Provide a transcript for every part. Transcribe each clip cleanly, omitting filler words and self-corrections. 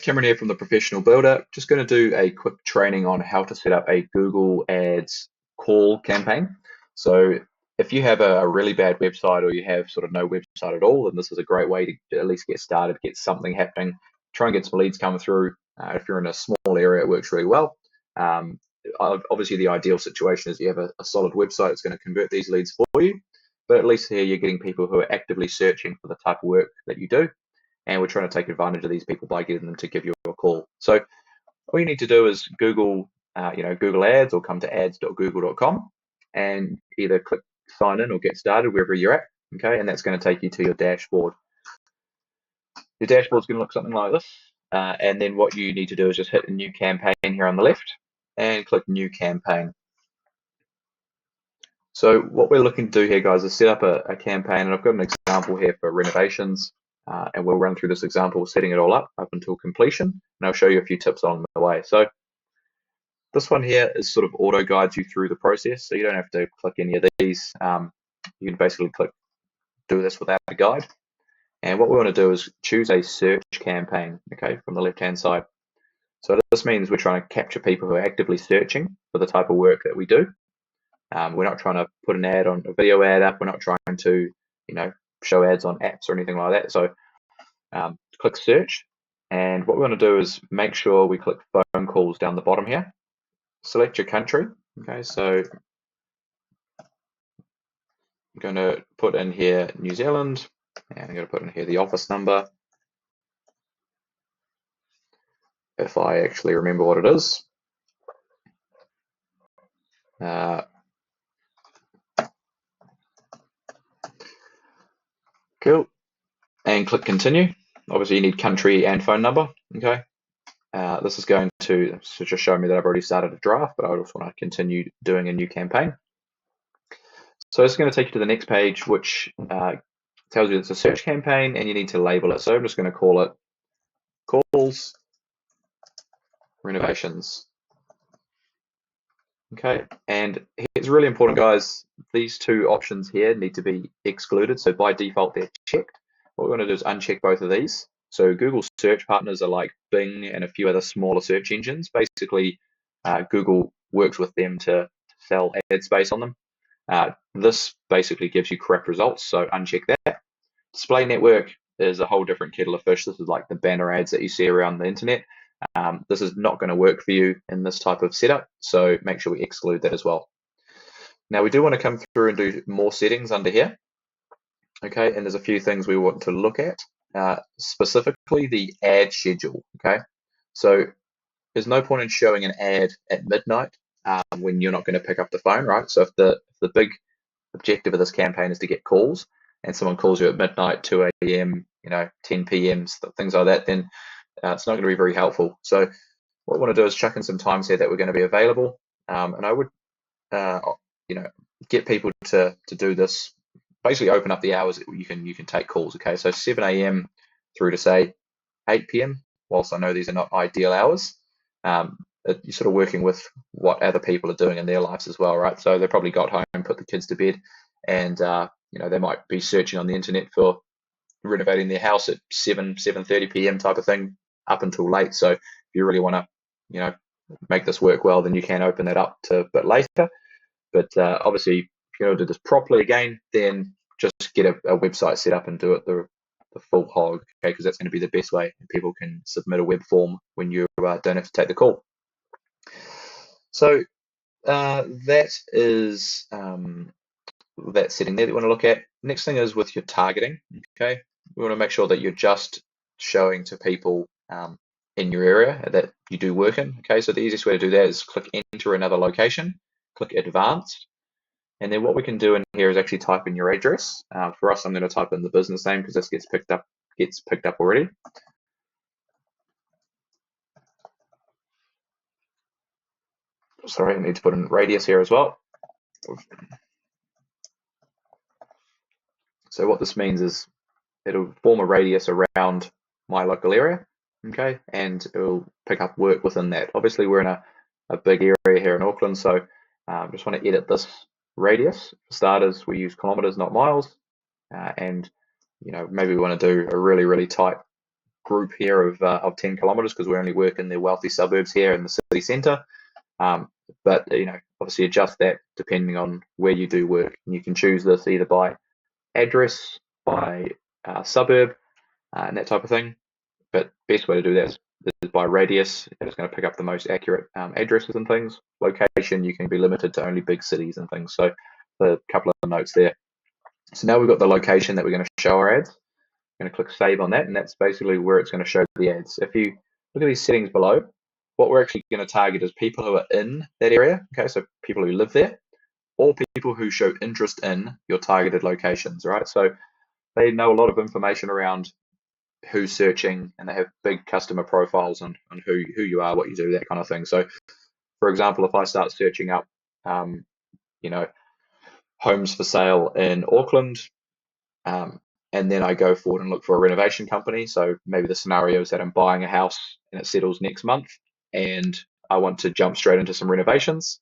Cameron here from the Professional Builder. Just going to do a quick training on how to set up a Google Ads call campaign. So if you have a really bad website or you have sort of no website at all, then this is a great way to at least get started, get something happening, try and get some leads coming through. If you're in a small area, it works really well. Obviously, the ideal situation is you have a solid website that's going to convert these leads for you. But at least here you're getting people who are actively searching for the type of work that you do. And we're trying to take advantage of these people by getting them to give you a call. So all you need to do is Google, Google Ads, or come to ads.google.com and either click sign in or get started wherever you're at. Okay, and that's going to take you to your dashboard. Your dashboard's going to look something like this. And then what you need to do is just hit a new campaign here on the left and click new campaign. So what we're looking to do here, guys, is set up a campaign, and I've got an example here for renovations. And we'll run through this example, setting it all up until completion, and I'll show you a few tips on the way. So this one here is sort of auto guides you through the process, so you don't have to click any of these. You can basically do this without a guide. And what we want to do is choose a search campaign, okay, from the left-hand side. So this means we're trying to capture people who are actively searching for the type of work that we do. We're not trying to put an ad on a video ad up. We're not trying to, show ads on apps or anything like that. So click search, and what we want to do is make sure we click phone calls down the bottom here. Select your country. Okay, so I'm going to put in here New Zealand, and I'm going to put in here the office number, if I actually remember what it is. Cool, and click continue. Obviously you need country and phone number. Okay, this is going to just show me that I've already started a draft, but I also want to continue doing a new campaign. So it's going to take you to the next page, which tells you it's a search campaign and you need to label it. So I'm just going to call it calls renovations. Okay, and it's really important, guys, these two options here need to be excluded. So by default, they're checked. What we're going to do is uncheck both of these. So Google search partners are like Bing and a few other smaller search engines. Basically, Google works with them to sell ad space on them. This basically gives you correct results, so uncheck that. Display network is a whole different kettle of fish. This is like the banner ads that you see around the internet. This is not going to work for you in this type of setup, so make sure we exclude that as well. Now we do want to come through and do more settings under here. Okay, and there's a few things we want to look at, specifically the ad schedule. Okay, so there's no point in showing an ad at midnight when you're not going to pick up the phone, right? So if the big objective of this campaign is to get calls, and someone calls you at midnight, 2 a.m., 10 p.m., things like that, then it's not going to be very helpful. So what we want to do is chuck in some times here that we're going to be available, and I would, get people to do this. Basically, open up the hours that you can take calls. Okay, so 7 a.m. through to say 8 p.m. Whilst I know these are not ideal hours, you're sort of working with what other people are doing in their lives as well, right? So they probably got home, put the kids to bed, and they might be searching on the internet for renovating their house at 7:30 p.m. type of thing up until late. So if you really want to, make this work well, then you can open that up to a bit later. But obviously, if you want to do this properly again, then just get a website set up and do it the full hog, okay? Because that's going to be the best way. People can submit a web form when you don't have to take the call. So that is that setting there that you want to look at. Next thing is with your targeting. Okay, we want to make sure that you're just showing to people in your area that you do work in. Okay, so the easiest way to do that is click enter another location, click advanced, and then what we can do in here is actually type in your address. For us, I'm going to type in the business name because this gets picked up already. Sorry, I need to put in radius here as well. So what this means is it'll form a radius around my local area, okay, and it'll pick up work within that. Obviously, we're in a big area here in Auckland, so just want to edit this radius. For starters, we use kilometers, not miles, and maybe we want to do a really, really tight group here of 10 kilometers because we only work in the wealthy suburbs here in the city centre. But obviously adjust that depending on where you do work. And you can choose this either by address, by suburb, and that type of thing. But best way to do that is by radius. It's going to pick up the most accurate addresses and things. Location, you can be limited to only big cities and things. So a couple of notes there. So now we've got the location that we're going to show our ads. I'm going to click save on that, and that's basically where it's going to show the ads. If you look at these settings below, what we're actually going to target is people who are in that area. Okay, so people who live there, or people who show interest in your targeted locations, right? So they know a lot of information around who's searching, and they have big customer profiles on who you are, what you do, that kind of thing. So for example, if I start searching up homes for sale in Auckland, and then I go forward and look for a renovation company. So maybe the scenario is that I'm buying a house and it settles next month, and I want to jump straight into some renovations.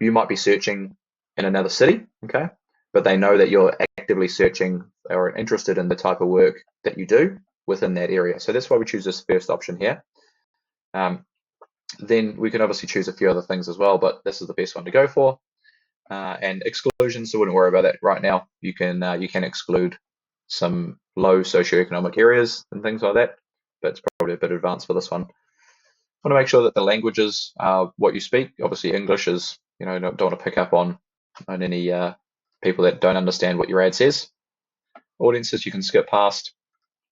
You might be searching in another city, okay? But they know that you're actively searching or interested in the type of work that you do within that area. So that's why we choose this first option here. Then we can obviously choose a few other things as well, but this is the best one to go for. And exclusions, so wouldn't worry about that right now. You can exclude some low socioeconomic areas and things like that, but it's probably a bit advanced for this one. Want to make sure that the languages are what you speak. Obviously English is, don't want to pick up on any people that don't understand what your ad says. Audiences you can skip past.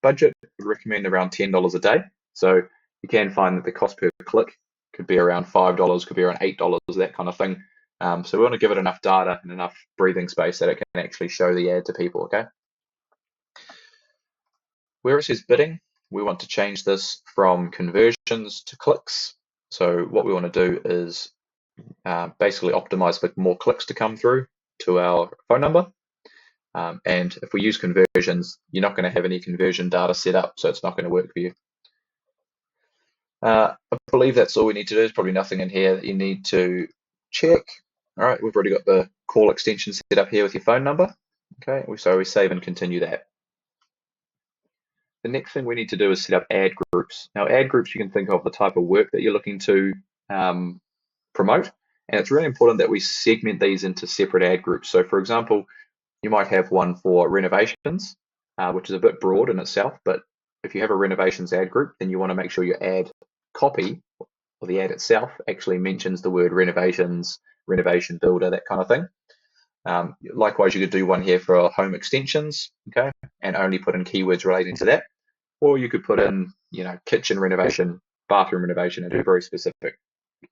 Budget would recommend around $10 a day. So you can find that the cost per click could be around $5, could be around $8, that kind of thing. So we want to give it enough data and enough breathing space that it can actually show the ad to people, okay? Where it says bidding, we want to change this from conversions to clicks. So what we want to do is basically optimize for more clicks to come through to our phone number. And if we use conversions, you're not going to have any conversion data set up, so it's not going to work for you. I believe that's all we need to do. There's probably nothing in here that you need to check. All right, we've already got the call extension set up here with your phone number. Okay, so we save and continue that. The next thing we need to do is set up ad groups. Now, ad groups, you can think of the type of work that you're looking to promote, and it's really important that we segment these into separate ad groups. So for example, you might have one for renovations, which is a bit broad in itself, but if you have a renovations ad group, then you want to make sure your ad copy or the ad itself actually mentions the word renovations, renovation builder, that kind of thing. Likewise, you could do one here for home extensions, okay, and only put in keywords relating to that. Or you could put in, kitchen renovation, bathroom renovation, and do very specific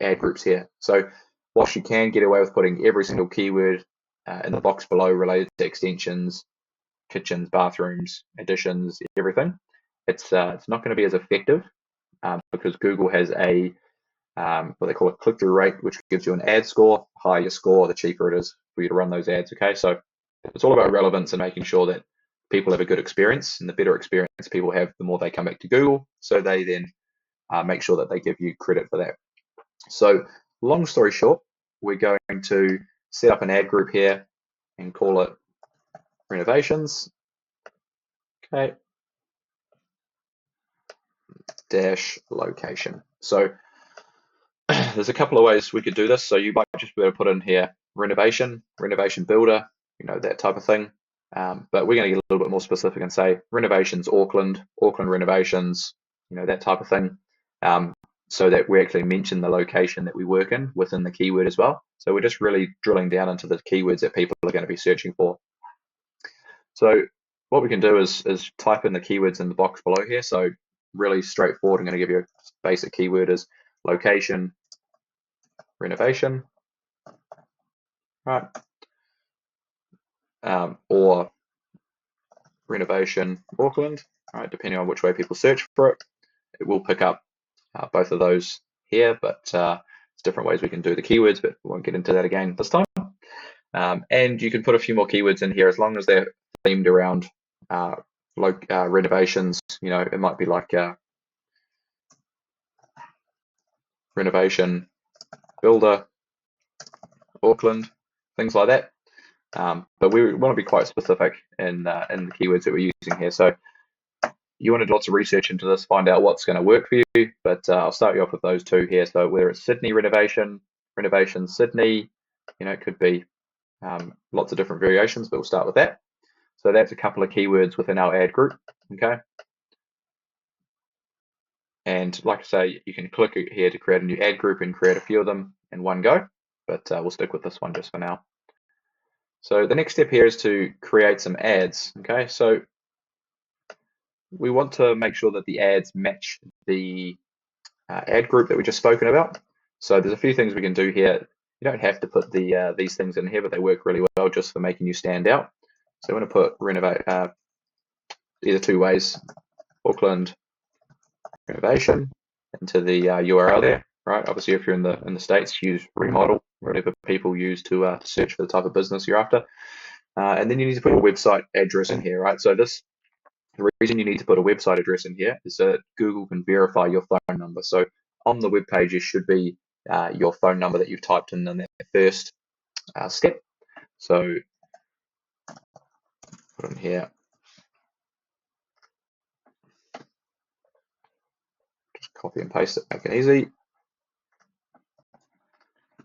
ad groups here. So whilst you can get away with putting every single keyword in the box below related to extensions, kitchens, bathrooms, additions, everything, it's not going to be as effective because Google has a what they call a click-through rate, which gives you an ad score. The higher your score, the cheaper it is for you to run those ads. Okay, so it's all about relevance and making sure that people have a good experience, and the better experience people have, the more they come back to Google. So they then make sure that they give you credit for that. So long story short, we're going to set up an ad group here and call it renovations. Okay. Dash location. So there's a couple of ways we could do this. So you might just be able to put in here renovation builder, that type of thing. But we're going to get a little bit more specific and say renovations Auckland renovations, that type of thing, so that we actually mention the location that we work in within the keyword as well. So we're just really drilling down into the keywords that people are going to be searching for. So what we can do is type in the keywords in the box below here. So really straightforward. I'm going to give you a basic keyword as location renovation, right? Or renovation Auckland, right? Depending on which way people search for it, it will pick up both of those here, but it's different ways we can do the keywords, but we won't get into that again this time. And you can put a few more keywords in here as long as they're themed around renovations. It might be like renovation builder Auckland, things like that. But we want to be quite specific in the keywords that we're using here. So you want to do lots of research into this, find out what's going to work for you, but I'll start you off with those two here. So whether it's Sydney renovation Sydney, it could be lots of different variations, but we'll start with that. So that's a couple of keywords within our ad group, okay? And like I say, you can click here to create a new ad group and create a few of them in one go, but we'll stick with this one just for now. So the next step here is to create some ads, okay? So we want to make sure that the ads match the ad group that we just spoken about. So there's a few things we can do here. You don't have to put these things in here, but they work really well just for making you stand out. So I'm going to put renovate either two ways, Auckland renovation into the URL there, right? Obviously, if you're in the States, use remodel, whatever people use to search for the type of business you're after. And then you need to put a website address in here, right? So the reason you need to put a website address in here is that Google can verify your phone number. So on the web page, it should be your phone number that you've typed in that first step. So put in here. Just copy and paste it, make it easy.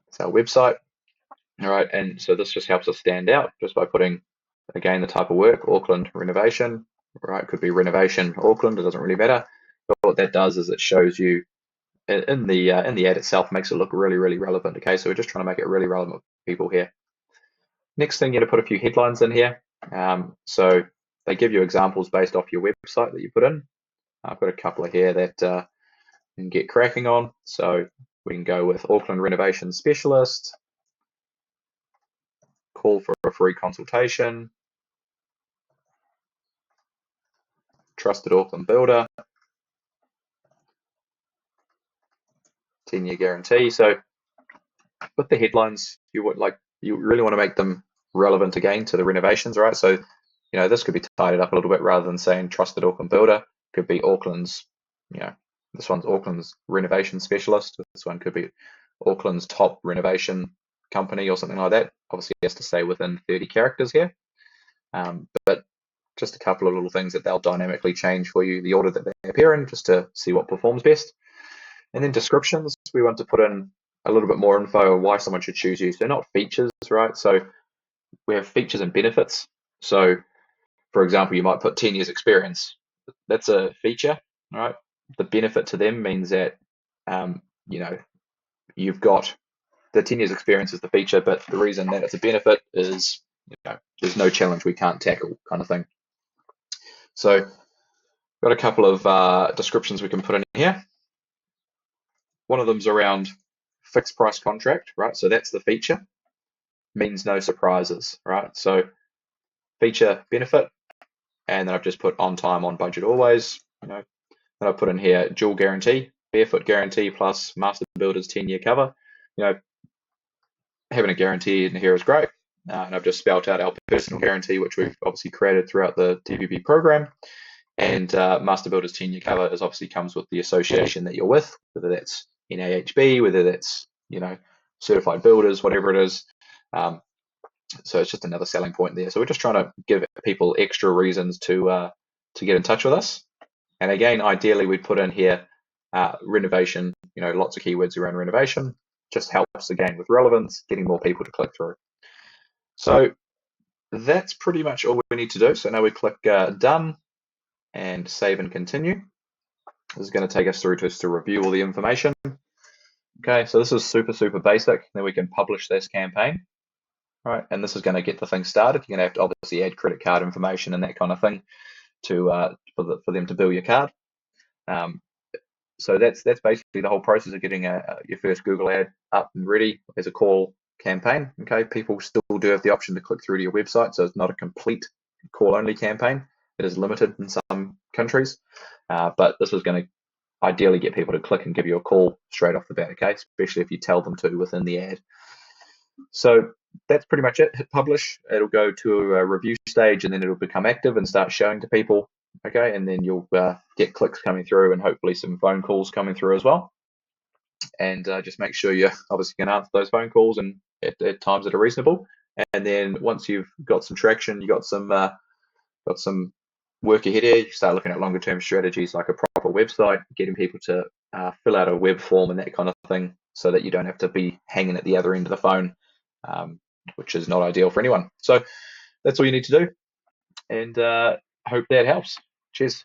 It's our website. All right, and so this just helps us stand out just by putting, again, the type of work, Auckland renovation, right? It could be renovation Auckland, it doesn't really matter. But what that does is it shows you in the ad itself, makes it look really, really relevant. Okay, so we're just trying to make it really relevant for people here. Next thing, you're going to put a few headlines in here. So they give you examples based off your website that you put in. I've got a couple of here that you can get cracking on. So we can go with Auckland renovation specialist, call for a free consultation, trusted Auckland builder, 10-year guarantee. So with the headlines, you really want to make them relevant again to the renovations, right? So this could be tidied up a little bit rather than saying trusted Auckland builder. Could be Auckland's, this one's Auckland's renovation specialist. This one could be Auckland's top renovation company or something like that. Obviously, it has to stay within 30 characters here. But just a couple of little things that they'll dynamically change for you, the order that they appear in, just to see what performs best. And then descriptions, we want to put in a little bit more info on why someone should choose you. So not features, right? So we have features and benefits. So for example, you might put 10 years experience. That's a feature, right? The benefit to them means that, you've got the 10 years experience is the feature, but the reason that it's a benefit is, there's no challenge we can't tackle kind of thing. So got a couple of descriptions we can put in here. One of them's around fixed price contract, right? So that's the feature, means no surprises, right? So feature, benefit, and then I've just put on time, on budget always, Then I put in here dual guarantee, barefoot guarantee plus master builder's 10-year cover. Having a guarantee in here is great. And I've just spelled out our personal guarantee, which we've obviously created throughout the TPP program. And master builder's 10-year cover is obviously comes with the association that you're with, whether that's NAHB, whether that's, certified builders, whatever it is. So it's just another selling point there. So we're just trying to give people extra reasons to get in touch with us. And again, ideally, we'd put in here renovation, lots of keywords around renovation. Just helps again with relevance, getting more people to click through. So that's pretty much all we need to do. So now we click done and save and continue. This is going to take us through just to review all the information. Okay, so this is super, super basic. Then we can publish this campaign. Right, and this is going to get the thing started. You're going to have to obviously add credit card information and that kind of thing to for them to bill your card. So that's basically the whole process of getting your first Google ad up and ready as a call campaign. Okay, people still do have the option to click through to your website, so it's not a complete call-only campaign. It is limited in some countries, but this is going to ideally get people to click and give you a call straight off the bat. Okay, especially if you tell them to within the ad. So that's pretty much it. Hit publish. It'll go to a review stage and then it'll become active and start showing to people. Okay, and then you'll get clicks coming through and hopefully some phone calls coming through as well. And just make sure you're obviously going to answer those phone calls and at times that are reasonable. And then once you've got some traction, you got some work ahead here, you start looking at longer term strategies like a proper website, getting people to fill out a web form and that kind of thing, so that you don't have to be hanging at the other end of the phone, which is not ideal for anyone. So that's all you need to do, and I hope that helps. Cheers.